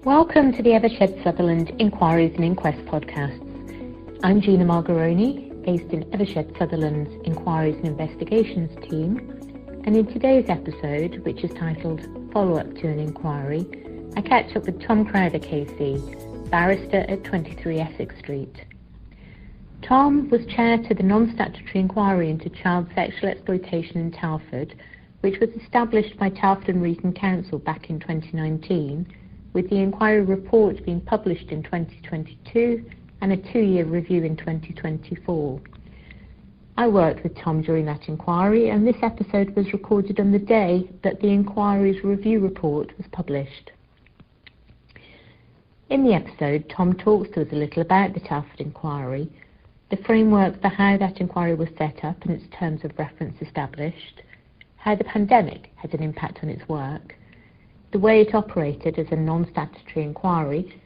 Welcome to the Eversheds Sutherland Inquiries and Inquest podcasts. I'm Gina Margaroni, based in Eversheds Sutherland's Inquiries and Investigations team, and in today's episode, which is titled Follow-up to an Inquiry, I catch up with Tom Crowther KC, Barrister at 23 Essex Street. Tom was chair to the non-statutory inquiry into child sexual exploitation in Telford, which was established by Telford and Region Council back in 2019, with the inquiry report being published in 2022 and a 2-year review in 2024. I worked with Tom during that inquiry, and this episode was recorded on the day that the inquiry's review report was published. In the episode, Tom talks to us a little about the Telford inquiry, the framework for how that inquiry was set up and its terms of reference established, how the pandemic had an impact on its work, the way it operated as a non-statutory inquiry,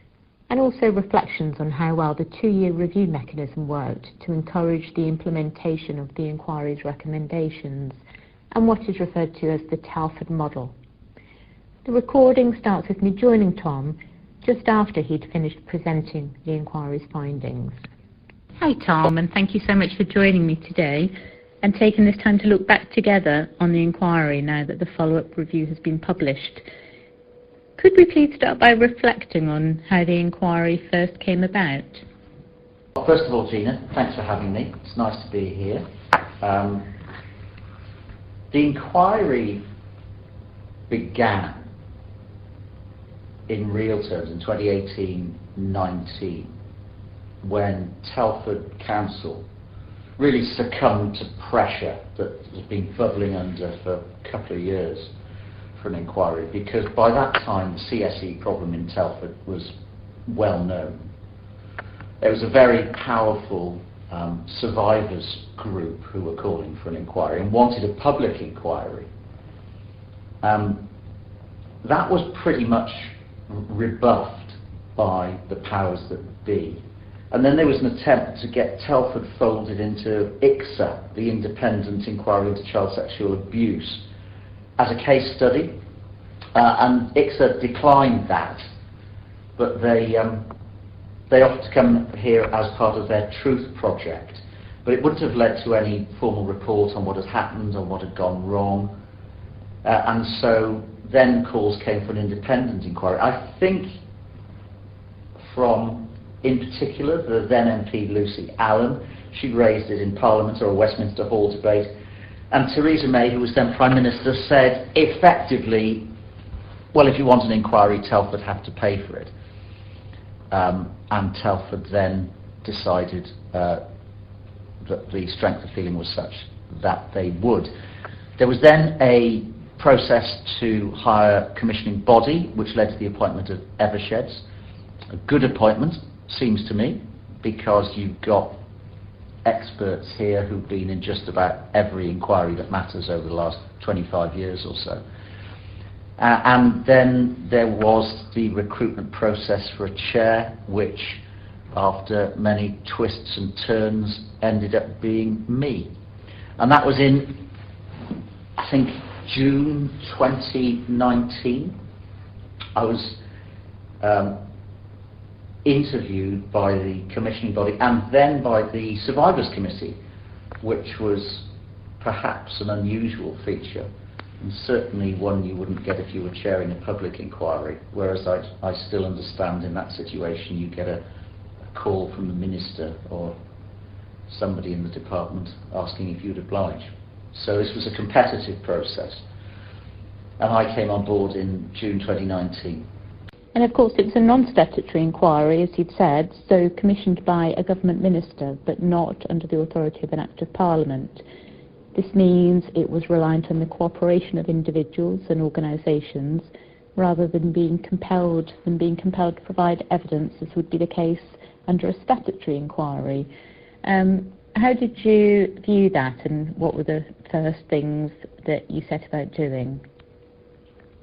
and also reflections on how well the 2-year review mechanism worked to encourage the implementation of the inquiry's recommendations and what is referred to as the Telford model. The recording starts with me joining Tom just after he'd finished presenting the inquiry's findings. Hi Tom, and thank you so much for joining me today and taking this time to look back together on the inquiry now that the follow-up review has been published. Could we please start by reflecting on how the inquiry first came about? Well, first of all, Gina, thanks for having me. It's nice to be here. The inquiry began in real terms in 2018-19 when Telford Council really succumbed to pressure that has been bubbling under for a couple of years for an inquiry, because by that time the CSE problem in Telford was well known. There was a very powerful survivors group who were calling for an inquiry and wanted a public inquiry. That was pretty much rebuffed by the powers that be. And then there was an attempt to get Telford folded into ICSA, the Independent Inquiry into Child Sexual Abuse, as a case study, and ICSA declined that, but they offered to come here as part of their truth project, but it wouldn't have led to any formal report on what had happened or what had gone wrong, and so then calls came for an independent inquiry. I think from, in particular, the then MP Lucy Allen. She raised it in Parliament or a Westminster Hall debate. And Theresa May, who was then Prime Minister, said effectively, well, if you want an inquiry, Telford have to pay for it. And Telford then decided that the strength of feeling was such that they would. There was then a process to hire a commissioning body, which led to the appointment of Eversheds. A good appointment, seems to me, because you've got experts here who've been in just about every inquiry that matters over the last 25 years or so. And then there was the recruitment process for a chair, which after many twists and turns ended up being me. And that was in, I think, June 2019. I was interviewed by the commissioning body and then by the Survivors Committee, which was perhaps an unusual feature and certainly one you wouldn't get if you were chairing a public inquiry, whereas I still understand in that situation you get a call from the minister or somebody in the department asking if you'd oblige. So this was a competitive process, and I came on board in June 2019. And of course it's a non-statutory inquiry, as you've said, so commissioned by a government minister, but not under the authority of an Act of Parliament. This means it was reliant on the cooperation of individuals and organisations, rather than being compelled to provide evidence, as would be the case under a statutory inquiry. How did you view that, and what were the first things that you set about doing?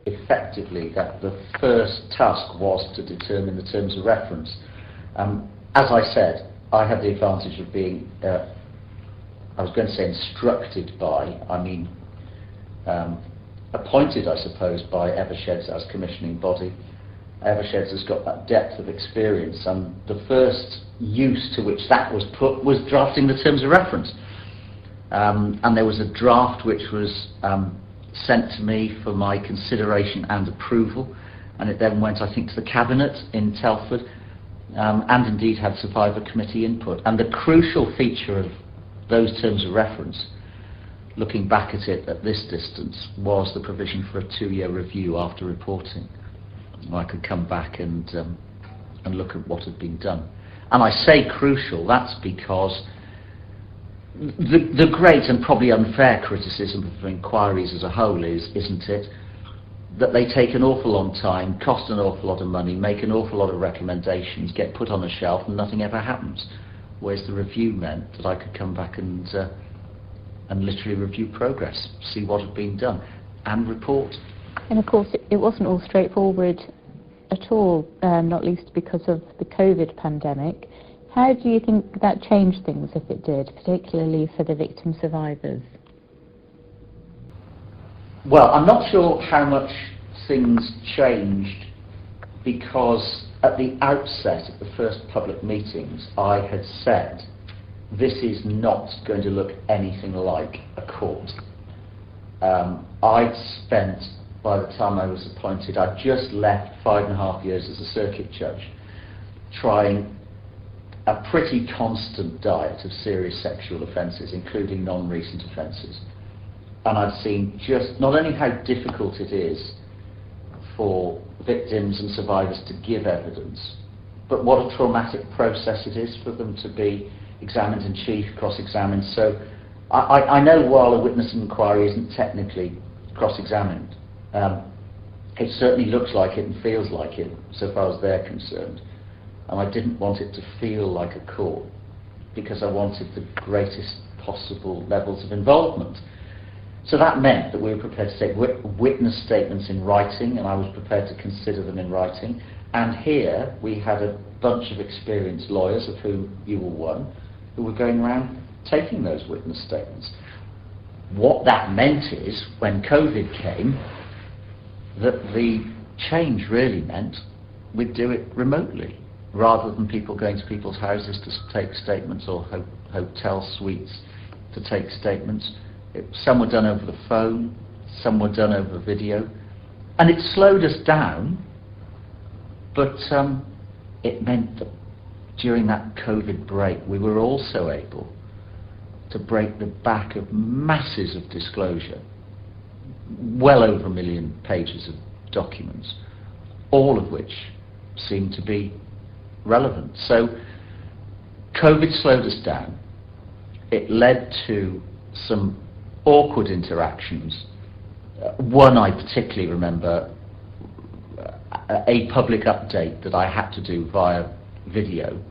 Effectively, that the first task was to determine the terms of reference. As I said, I had the advantage of being, I was going to say instructed by, I mean appointed, I suppose, by Eversheds as commissioning body, Eversheds has got that depth of experience, and the first use to which that was put was drafting the terms of reference. And there was a draft which was sent to me for my consideration and approval, and it then went, I think, to the Cabinet in Telford, and indeed had survivor committee input. And the crucial feature of those terms of reference, looking back at it at this distance, was the provision for a 2-year review after reporting. I could come back and look at what had been done. And I say crucial, that's because the great and probably unfair criticism of inquiries as a whole is, isn't it, that they take an awful long time, cost an awful lot of money, make an awful lot of recommendations, get put on a shelf, and nothing ever happens. Whereas the review meant that I could come back and literally review progress, see what had been done, and report. And of course, it wasn't all straightforward at all, not least because of the COVID pandemic. How do you think that changed things, if it did, particularly for the victim survivors? Well, I'm not sure how much things changed, because at the outset of the first public meetings I had said this is not going to look anything like a court. I'd spent, by the time I was appointed, I'd just left 5.5 years as a circuit judge, trying a pretty constant diet of serious sexual offences, including non-recent offences. And I've seen just not only how difficult it is for victims and survivors to give evidence, but what a traumatic process it is for them to be examined in chief, cross-examined. So I know while a witness inquiry isn't technically cross-examined, it certainly looks like it and feels like it so far as they're concerned. And I didn't want it to feel like a court, because I wanted the greatest possible levels of involvement. So that meant that we were prepared to take witness statements in writing, and I was prepared to consider them in writing. And here we had a bunch of experienced lawyers, of whom you were one, who were going around taking those witness statements. What that meant is, when COVID came, that the change really meant we'd do it remotely, rather than people going to people's houses to take statements, or hotel suites to take statements. Some were done over the phone, some were done over video, and it slowed us down, but it meant that during that COVID break we were also able to break the back of masses of disclosure, well over 1 million pages of documents, all of which seemed to be relevant. So COVID slowed us down. It led to some awkward interactions. One I particularly remember, a public update that I had to do via video,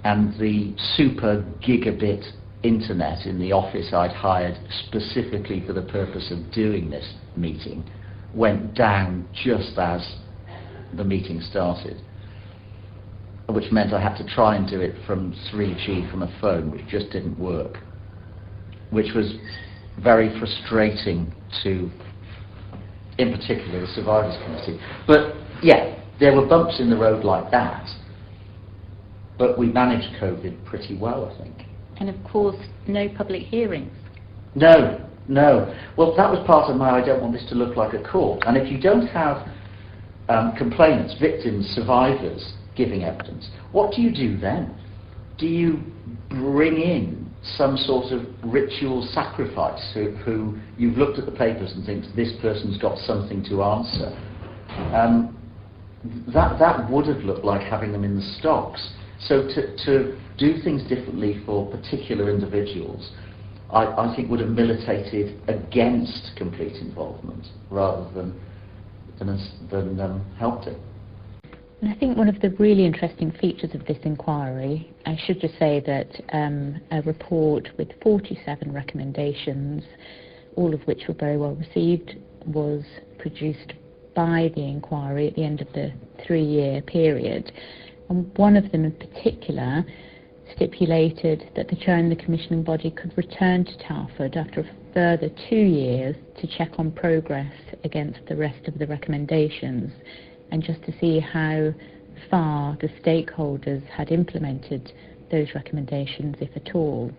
and the super gigabit internet in the office I'd hired specifically for the purpose of doing this meeting went down just as the meeting started, which meant I had to try and do it from 3G from a phone, which just didn't work, which was very frustrating to, in particular, the Survivors Committee. But yeah, there were bumps in the road like that, but we managed COVID pretty well, I think. And of course, no public hearings. No. Well, that was part of my, I don't want this to look like a court. And if you don't have complainants, victims, survivors giving evidence, what do you do then? Do you bring in some sort of ritual sacrifice who you've looked at the papers and think this person's got something to answer? That would have looked like having them in the stocks. So to do things differently for particular individuals, I think would have militated against complete involvement rather than helped it. And I think one of the really interesting features of this inquiry, I should just say that a report with 47 recommendations, all of which were very well received, was produced by the inquiry at the end of the 3-year period. And one of them in particular stipulated that the Chair and the commissioning body could return to Telford after a further 2 years to check on progress against the rest of the recommendations. and just to see how far the stakeholders had implemented those recommendations, if at all.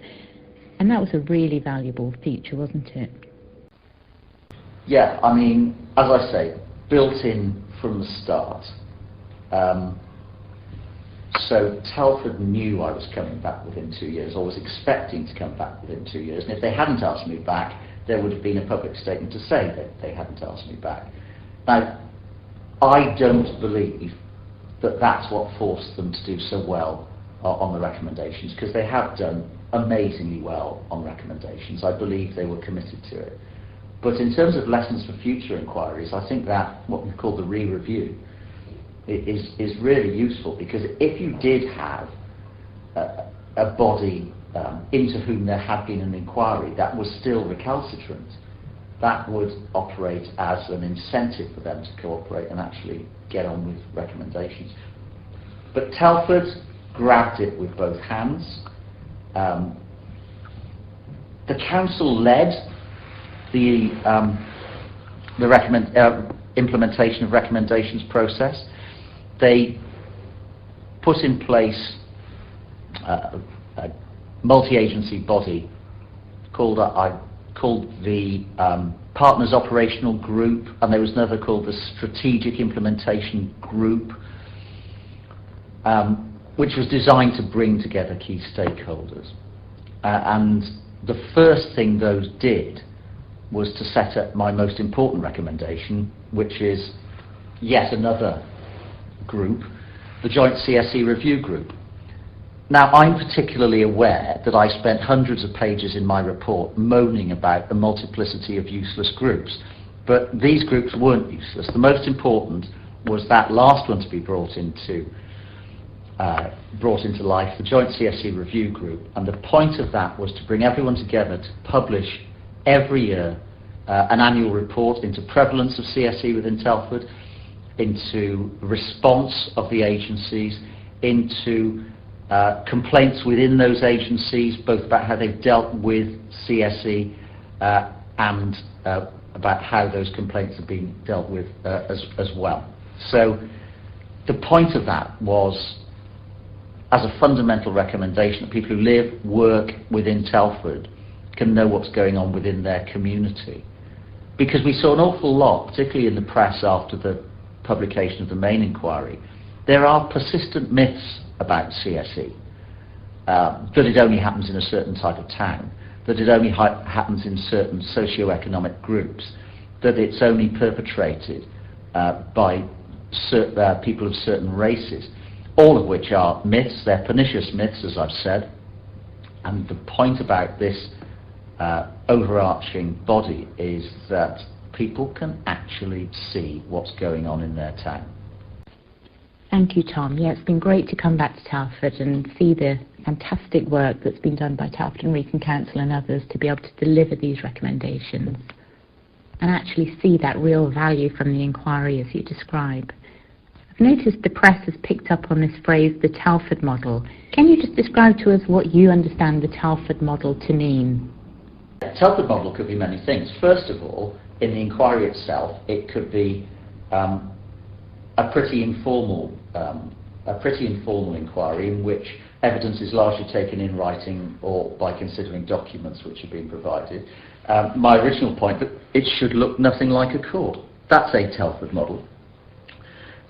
And that was a really valuable feature, wasn't it? Yeah, I mean, as I say, built in from the start. So Telford knew I was coming back within 2 years, or was expecting to come back within 2 years, and if they hadn't asked me back, there would have been a public statement to say that they hadn't asked me back. Now, I don't believe that that's what forced them to do so well on the recommendations, because they have done amazingly well on recommendations. I believe they were committed to it. But in terms of lessons for future inquiries, I think that what we call the re-review is really useful, because if you did have a body into whom there had been an inquiry that was still recalcitrant, that would operate as an incentive for them to cooperate and actually get on with recommendations. But Telford grabbed it with both hands. The council led the implementation of recommendations process. They put in place a multi-agency body called the Partners Operational Group, and there was another called the Strategic Implementation Group, which was designed to bring together key stakeholders. And the first thing those did was to set up my most important recommendation, which is yet another group, the Joint CSE Review Group. Now, I'm particularly aware that I spent hundreds of pages in my report moaning about the multiplicity of useless groups, but these groups weren't useless. The most important was that last one to be brought into life, the Joint CSE Review Group, and the point of that was to bring everyone together to publish every year an annual report into prevalence of CSE within Telford, into response of the agencies, into complaints within those agencies, both about how they've dealt with CSE and about how those complaints have been dealt with as well. So the point of that was, as a fundamental recommendation, that people who live, work within Telford can know what's going on within their community. Because we saw an awful lot, particularly in the press after the publication of the main inquiry, there are persistent myths about CSE, that it only happens in a certain type of town, that it only happens in certain socio-economic groups, that it's only perpetrated by people of certain races, all of which are myths. They're pernicious myths, as I've said, and the point about this overarching body is that people can actually see what's going on in their town. Thank you, Tom. Yeah, it's been great to come back to Telford and see the fantastic work that's been done by Telford and Region Council and others to be able to deliver these recommendations and actually see that real value from the inquiry as you describe. I've noticed the press has picked up on this phrase, the Telford model. Can you just describe to us what you understand the Telford model to mean? The Telford model could be many things. First of all, in the inquiry itself, it could be a pretty informal inquiry in which evidence is largely taken in writing or by considering documents which have been provided. My original point, that it should look nothing like a court. That's a Telford model.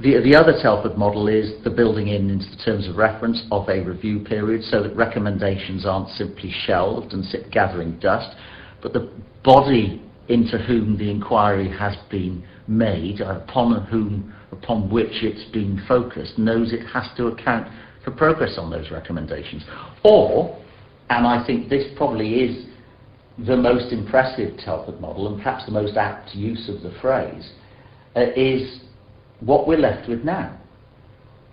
The other Telford model is the building in into the terms of reference of a review period, so that recommendations aren't simply shelved and sit gathering dust, but the body into whom the inquiry has been made, upon which it's been focused, knows it has to account for progress on those recommendations. Or, and I think this probably is the most impressive Telford model, and perhaps the most apt use of the phrase, is what we're left with now.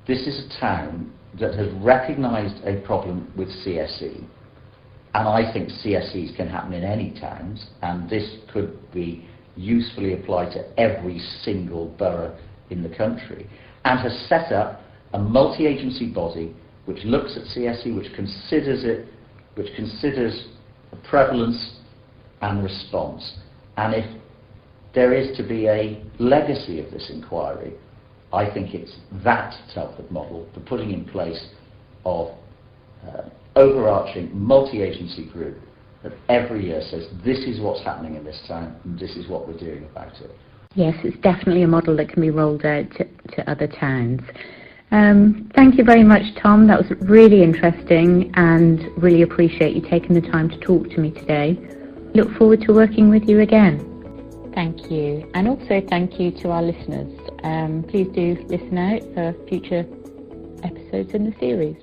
This is a town that has recognised a problem with CSE, and I think CSEs can happen in any towns, and this could be usefully applied to every single borough in the country, and has set up a multi-agency body which looks at CSE, which considers the prevalence and response. And if there is to be a legacy of this inquiry, I think it's that Telford model, the putting in place of overarching multi-agency group that every year says this is what's happening in this town and this is what we're doing about it. Yes, it's definitely a model that can be rolled out to other towns. Thank you very much, Tom. That was really interesting, and really appreciate you taking the time to talk to me today. Look forward to working with you again. Thank you. And also thank you to our listeners. Please do listen out for future episodes in the series.